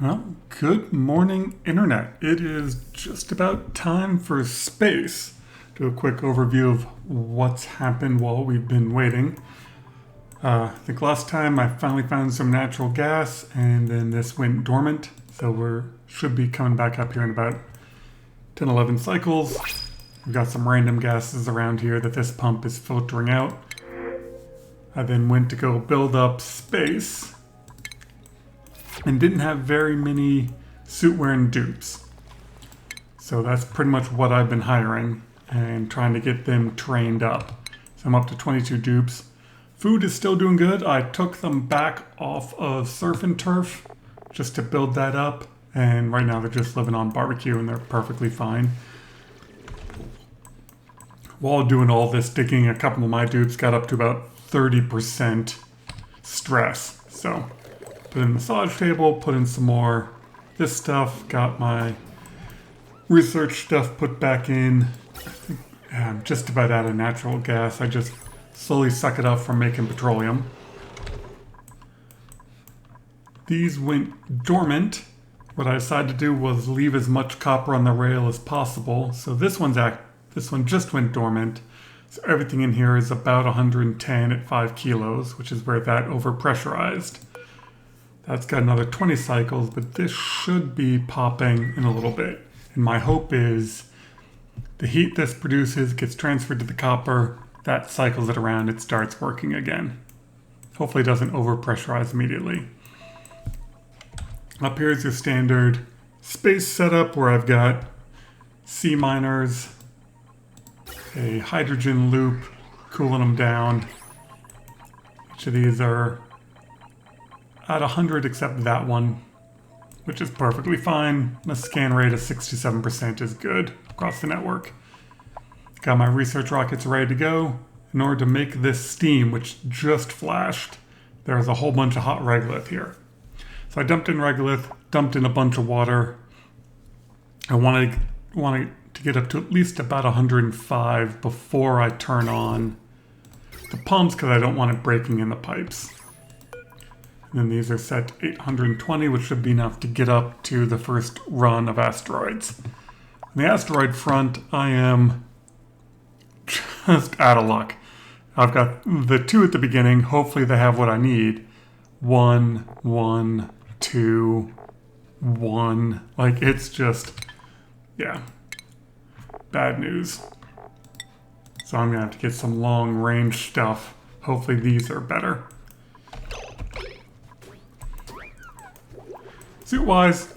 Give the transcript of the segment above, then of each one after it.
Well, good morning, Internet. It is just about time for space. Do a quick overview of what's happened while we've been waiting. I think last time I finally found some natural gas, and then this went dormant. So we should be coming back up here in about 10, 11 cycles. We've got some random gases around here that this pump is filtering out. I then went to go build up space and didn't have very many suit wearing dupes. So that's pretty much what I've been hiring and trying to get them trained up. So I'm up to 22 dupes. Food is still doing good. I took them back off of surf and turf just to build that up. And right now they're just living on barbecue and they're perfectly fine. While doing all this digging, a couple of my dupes got up to about 30% stress. So put in the massage table, put in some more this stuff, got my research stuff put back in. I'm just about out of natural gas. I just slowly suck it up from making petroleum. These went dormant. What I decided to do was leave as much copper on the rail as possible. So this one just went dormant. So everything in here is about 110 at 5 kilos, which is where that overpressurized. That's got another 20 cycles, but this should be popping in a little bit. And my hope is the heat this produces gets transferred to the copper, that cycles it around, it starts working again. Hopefully it doesn't overpressurize immediately. Up here is your standard space setup where I've got C miners, a hydrogen loop, cooling them down. Each of these are at 100 except that one, which is perfectly fine. The scan rate of 67% is good across the network. Got my research rockets ready to go. In order to make this steam, which just flashed, there's a whole bunch of hot regolith here. So I dumped in regolith, dumped in a bunch of water. I wanted to get up to at least about 105 before I turn on the pumps because I don't want it breaking in the pipes. And then these are set to 820, which should be enough to get up to the first run of asteroids. On the asteroid front, I am just out of luck. I've got the 2 at the beginning. Hopefully they have what I need. 1, 1, 2, 1. Like, it's just, yeah, bad news. So I'm going to have to get some long range stuff. Hopefully these are better. Suit-wise,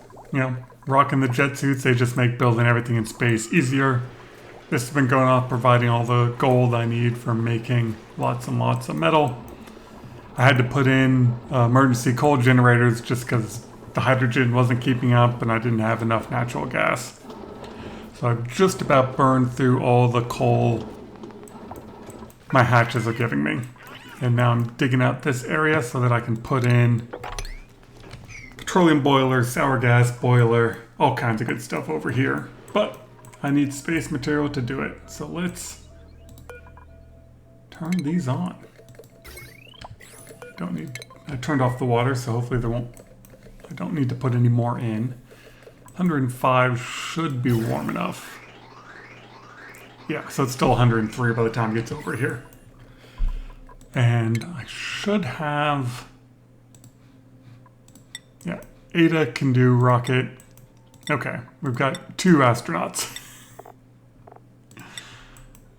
rocking the jet suits, they just make building everything in space easier. This has been going off providing all the gold I need for making lots and lots of metal. I had to put in emergency coal generators just because the hydrogen wasn't keeping up and I didn't have enough natural gas. So I've just about burned through all the coal my hatches are giving me. And now I'm digging out this area so that I can put in petroleum boiler, sour gas boiler, all kinds of good stuff over here. But I need space material to do it. So let's turn these on. I turned off the water, so hopefully I don't need to put any more in. 105 should be warm enough. Yeah, so it's still 103 by the time it gets over here. And I should have, yeah, Ada can do rocket. Okay, we've got 2 astronauts.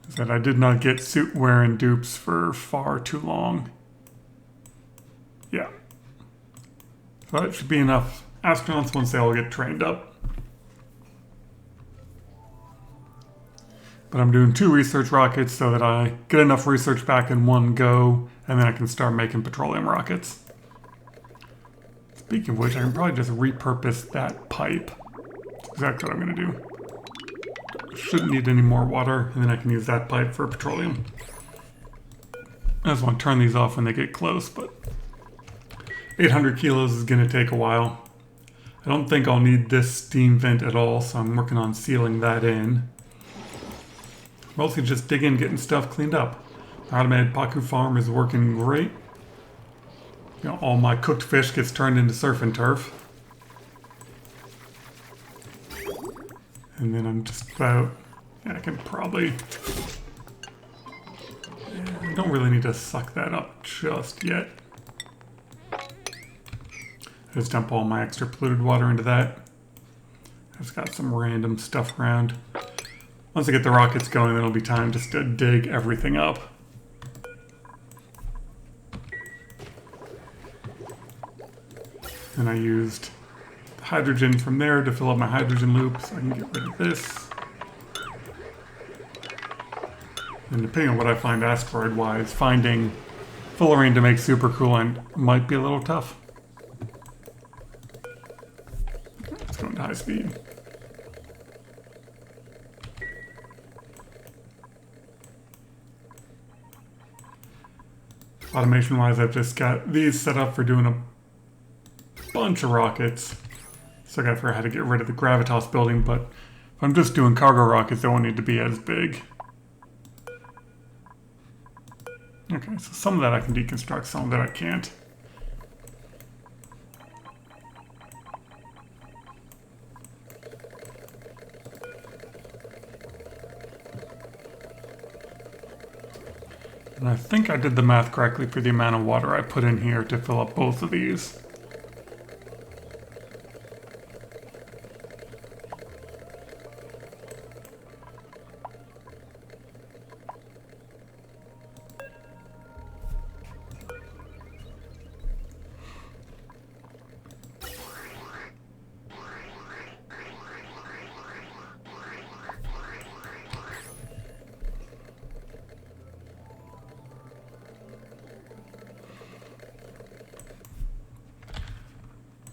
Said I did not get suit wearing dupes for far too long. Yeah. So that should be enough astronauts once they all get trained up. But I'm doing 2 research rockets so that I get enough research back in one go, and then I can start making petroleum rockets. Speaking of which, I can probably just repurpose that pipe. That's exactly what I'm going to do. Shouldn't need any more water, and then I can use that pipe for petroleum. I just want to turn these off when they get close, but 800 kilos is going to take a while. I don't think I'll need this steam vent at all, so I'm working on sealing that in. Mostly just digging, getting stuff cleaned up. My automated Paku farm is working great. All my cooked fish gets turned into surf and turf. And then I'm just about, yeah, I can probably, I don't really need to suck that up just yet. Just dump all my extra polluted water into that. I've just got some random stuff around. Once I get the rockets going, then it'll be time just to dig everything up. And I used hydrogen from there to fill up my hydrogen loop, so I can get rid of this. And depending on what I find asteroid-wise, finding fullerene to make supercoolant might be a little tough. Let's go into high speed. Automation-wise, I've just got these set up for doing a bunch of rockets. So I gotta figure out how to get rid of the gravitas building, but if I'm just doing cargo rockets, they won't need to be as big. Okay, so some of that I can deconstruct, some of that I can't. And I think I did the math correctly for the amount of water I put in here to fill up both of these.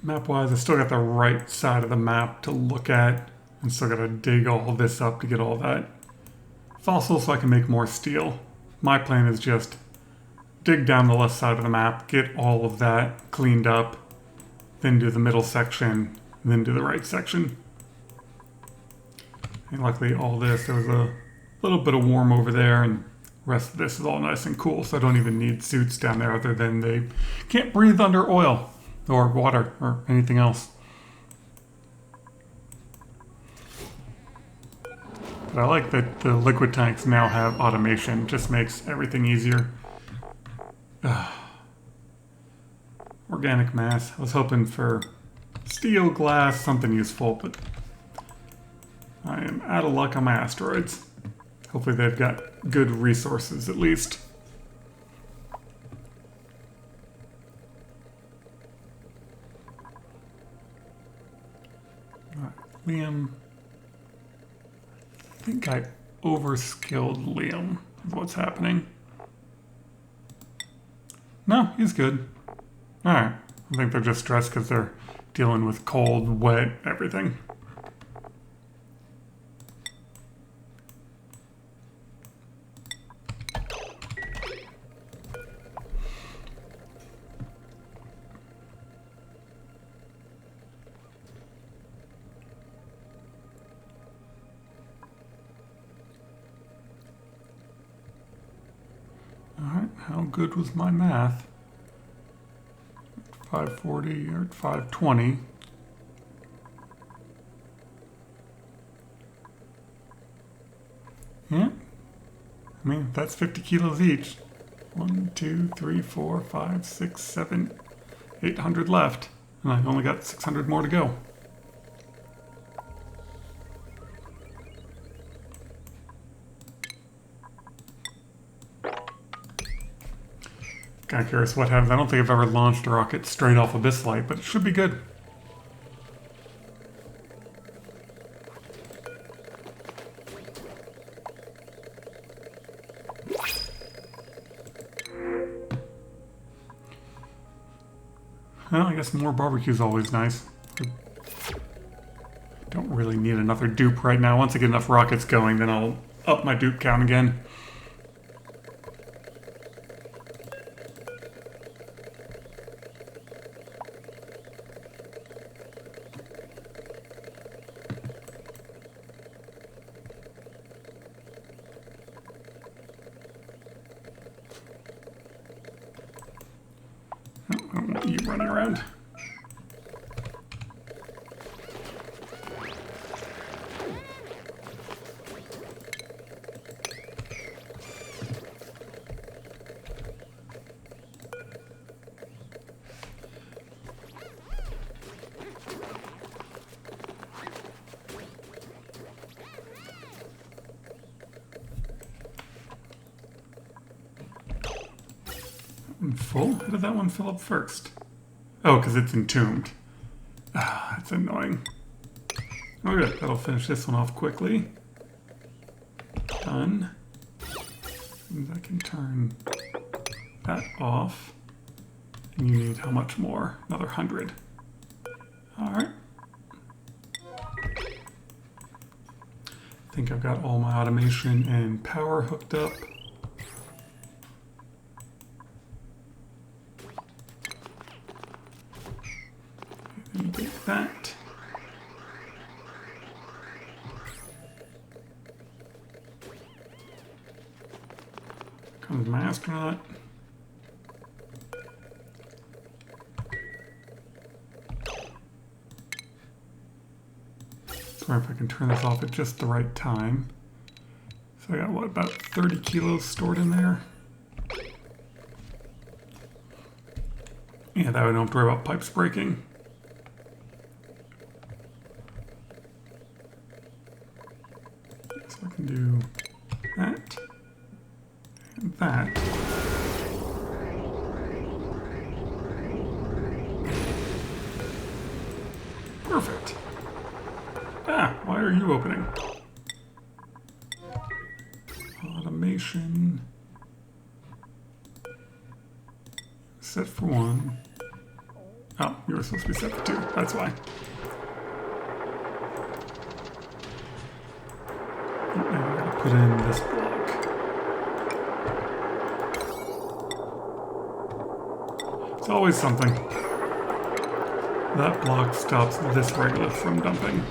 Map-wise, I still got the right side of the map to look at, and still got to dig all this up to get all that fossil so I can make more steel. My plan is just dig down the left side of the map, get all of that cleaned up, then do the middle section, and then do the right section. And luckily all this, there was a little bit of warm over there, and the rest of this is all nice and cool, so I don't even need suits down there other than they can't breathe under oil or water or anything else. But I like that the liquid tanks now have automation. It just makes everything easier. Organic mass. I was hoping for steel, glass, something useful, but I am out of luck on my asteroids. Hopefully they've got good resources at least. Liam, I think I overskilled Liam, is what's happening. No, he's good. Alright, I think they're just stressed because they're dealing with cold, wet, everything. Alright, how good was my math? 540 or 520. Yeah. I mean, that's 50 kilos each. 1, 2, 3, 4, 5, 6, 7, 800 left. And I only got 600 more to go. Kind of curious what happens. I don't think I've ever launched a rocket straight off Abyssite, but it should be good. Well, I guess more barbecue is always nice. Don't really need another dupe right now. Once I get enough rockets going, then I'll up my dupe count again. I don't want you running around. one full? How did that one fill up first? Oh, because it's entombed. Ah, that's annoying. Oh good, that'll finish this one off quickly. Done. And I can turn that off. And you need how much more? Another 100. Alright. I think I've got all my automation and power hooked up. Let me get that. Comes my astronaut. Sorry if I can turn this off at just the right time. So I got, what, about 30 kilos stored in there? Yeah, that way I don't have to worry about pipes breaking. So I can do that and that. Perfect. Ah, why are you opening? Automation. Set for 1. Oh, you were supposed to be set for 2. That's why. Oh, and I gotta put in this block. It's always something. That block stops this regolith from dumping.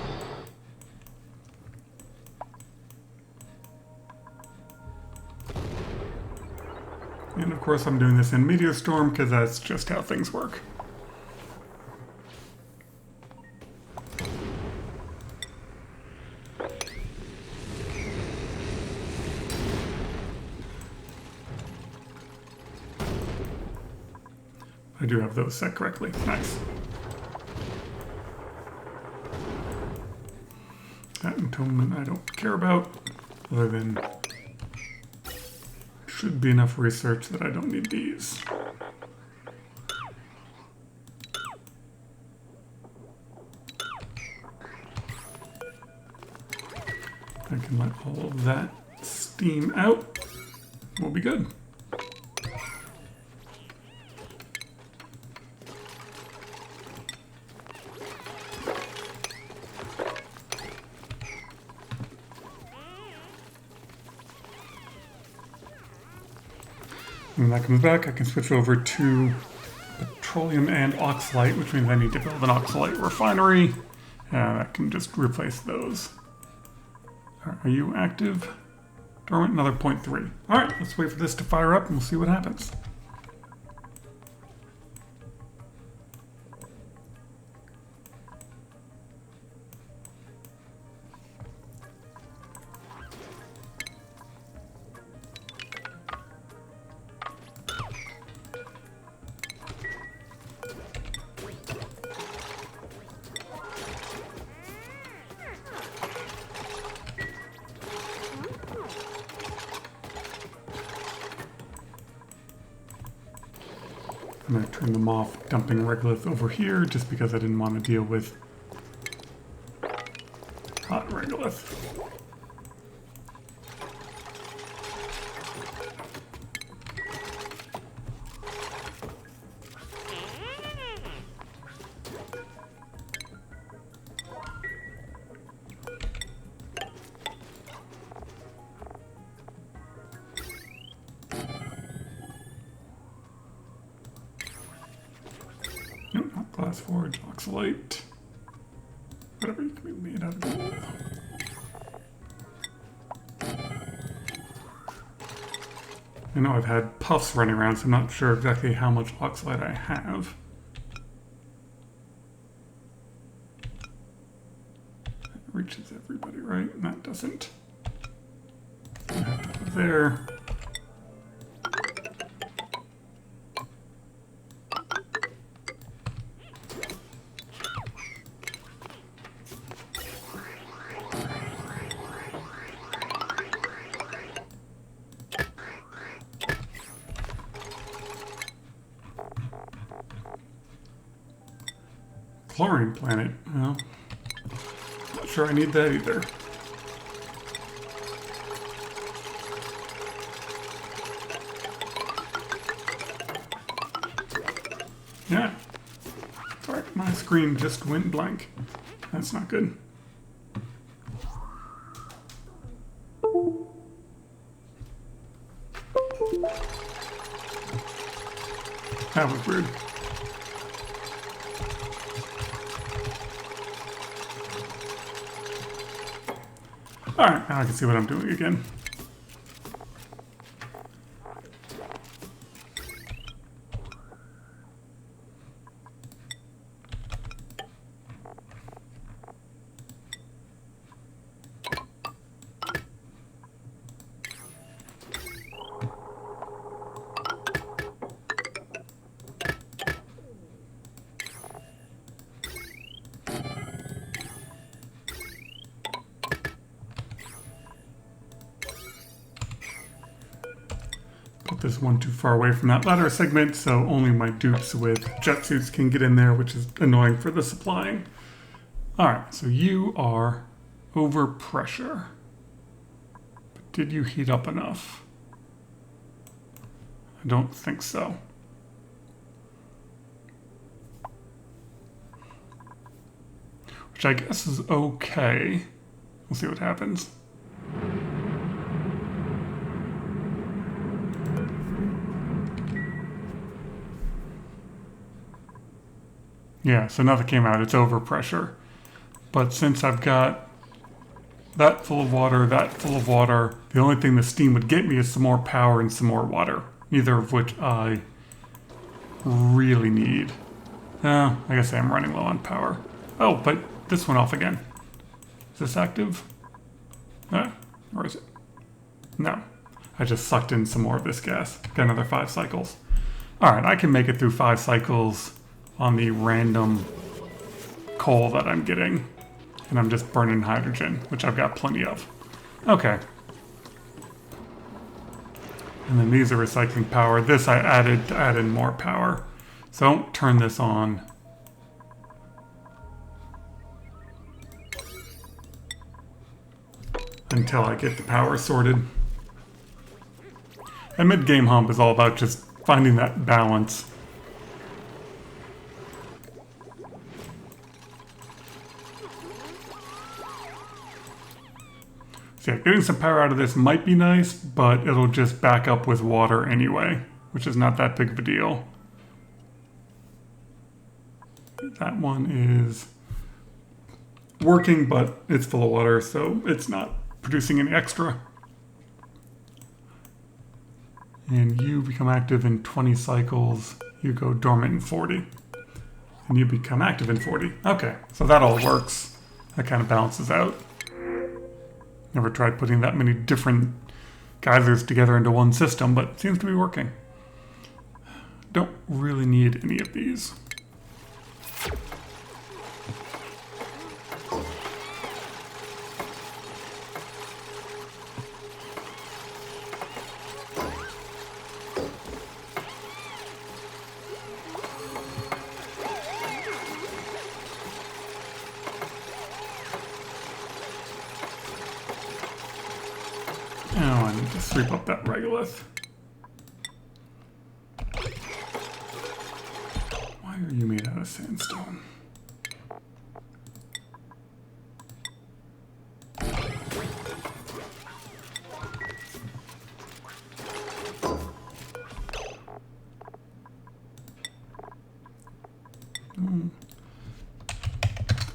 And of course I'm doing this in Meteor Storm because that's just how things work. I do have those set correctly. Nice. That entombment I don't care about, other than should be enough research that I don't need these. I can let all of that steam out. We'll be good. When that comes back, I can switch over to petroleum and oxalite, which means I need to build an oxalite refinery. And I can just replace those. Are you active? Dormant, another 0.3. All right, let's wait for this to fire up and we'll see what happens. I'm going to turn them off, dumping regolith over here, just because I didn't want to deal with hot regolith. Nope, not glass forge, oxalite. Whatever you can be made out of gold. I know I've had puffs running around, so I'm not sure exactly how much oxalite I have. That reaches everybody, right? And that doesn't. I have to go there. Chlorine planet. Well, not sure I need that either. Yeah. Sorry, my screen just went blank. That's not good. That was weird. Alright, now I can see what I'm doing again. Put this one too far away from that ladder segment, so only my dupes with jet suits can get in there, which is annoying for the supplying. Alright, so you are over pressure. But did you heat up enough? I don't think so. Which I guess is okay. We'll see what happens. Yeah, so nothing came out. It's overpressure. But since I've got that full of water, the only thing the steam would get me is some more power and some more water. Neither of which I really need. I guess I'm running low on power. Oh, but this went off again. Is this active? Or is it? No. I just sucked in some more of this gas. Got another 5 cycles. Alright, I can make it through 5 cycles on the random coal that I'm getting. And I'm just burning hydrogen, which I've got plenty of. Okay. And then these are recycling power. This I added to add in more power. So don't turn this on. Until I get the power sorted. And mid-game hump is all about just finding that balance. So yeah, getting some power out of this might be nice, but it'll just back up with water anyway, which is not that big of a deal. That one is working, but it's full of water, so it's not producing any extra. And you become active in 20 cycles. You go dormant in 40. And you become active in 40. Okay, so that all works. That kind of balances out. Never tried putting that many different geysers together into one system, but it seems to be working. Don't really need any of these. Oh, I need to sweep up that regolith. Why are you made out of sandstone?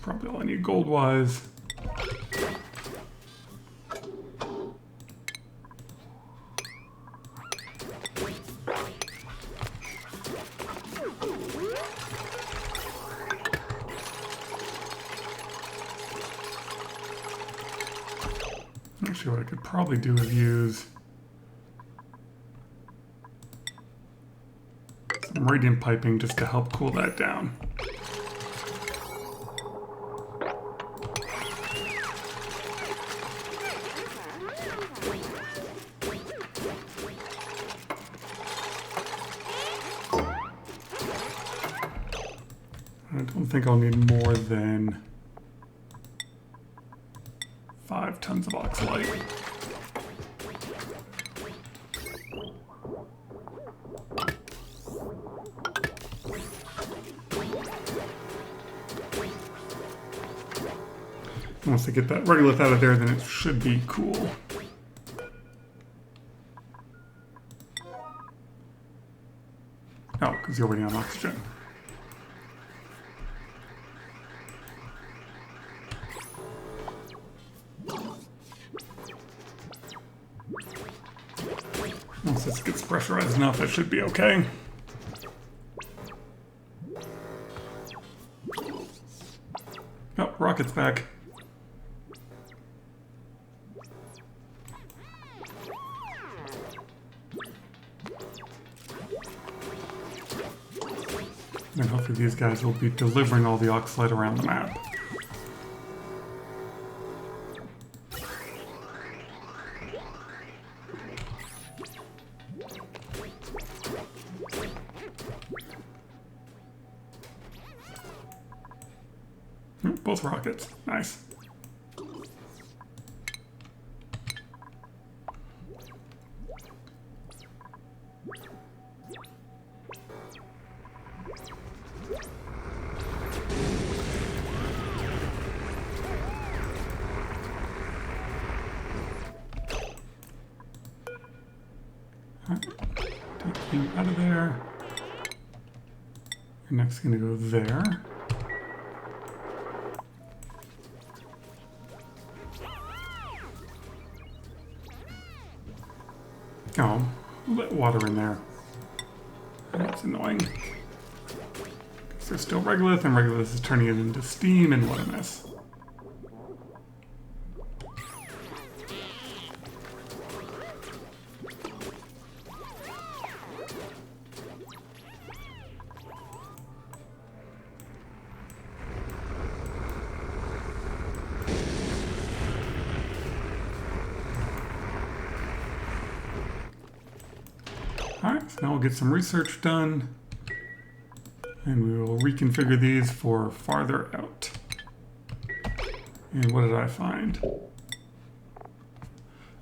Probably all I need gold-wise. Actually, what I could probably do is use some radiant piping just to help cool that down. I don't think I'll need more than 5 tons of oxalate. Once I get that regolith out of there, then it should be cool. Oh, because you're already on oxygen. Once this gets pressurized enough, that should be okay. Oh, rocket's back. And hopefully these guys will be delivering all the oxalate around the map. Both rockets. Nice. Take you out of there. You're next going to go there. Oh, let water in there. That's annoying. Because there's still regolith, and regolith is turning it into steam, and what a mess. Alright, so now we'll get some research done, and we will reconfigure these for farther out. And what did I find?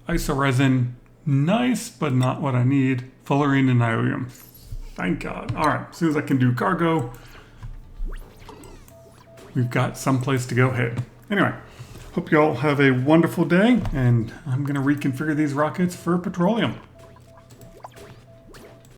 Isoresin, nice, but not what I need. Fullerene and niobium. Thank God. Alright, as soon as I can do cargo, we've got someplace to go hit. Anyway, hope you all have a wonderful day, and I'm going to reconfigure these rockets for petroleum.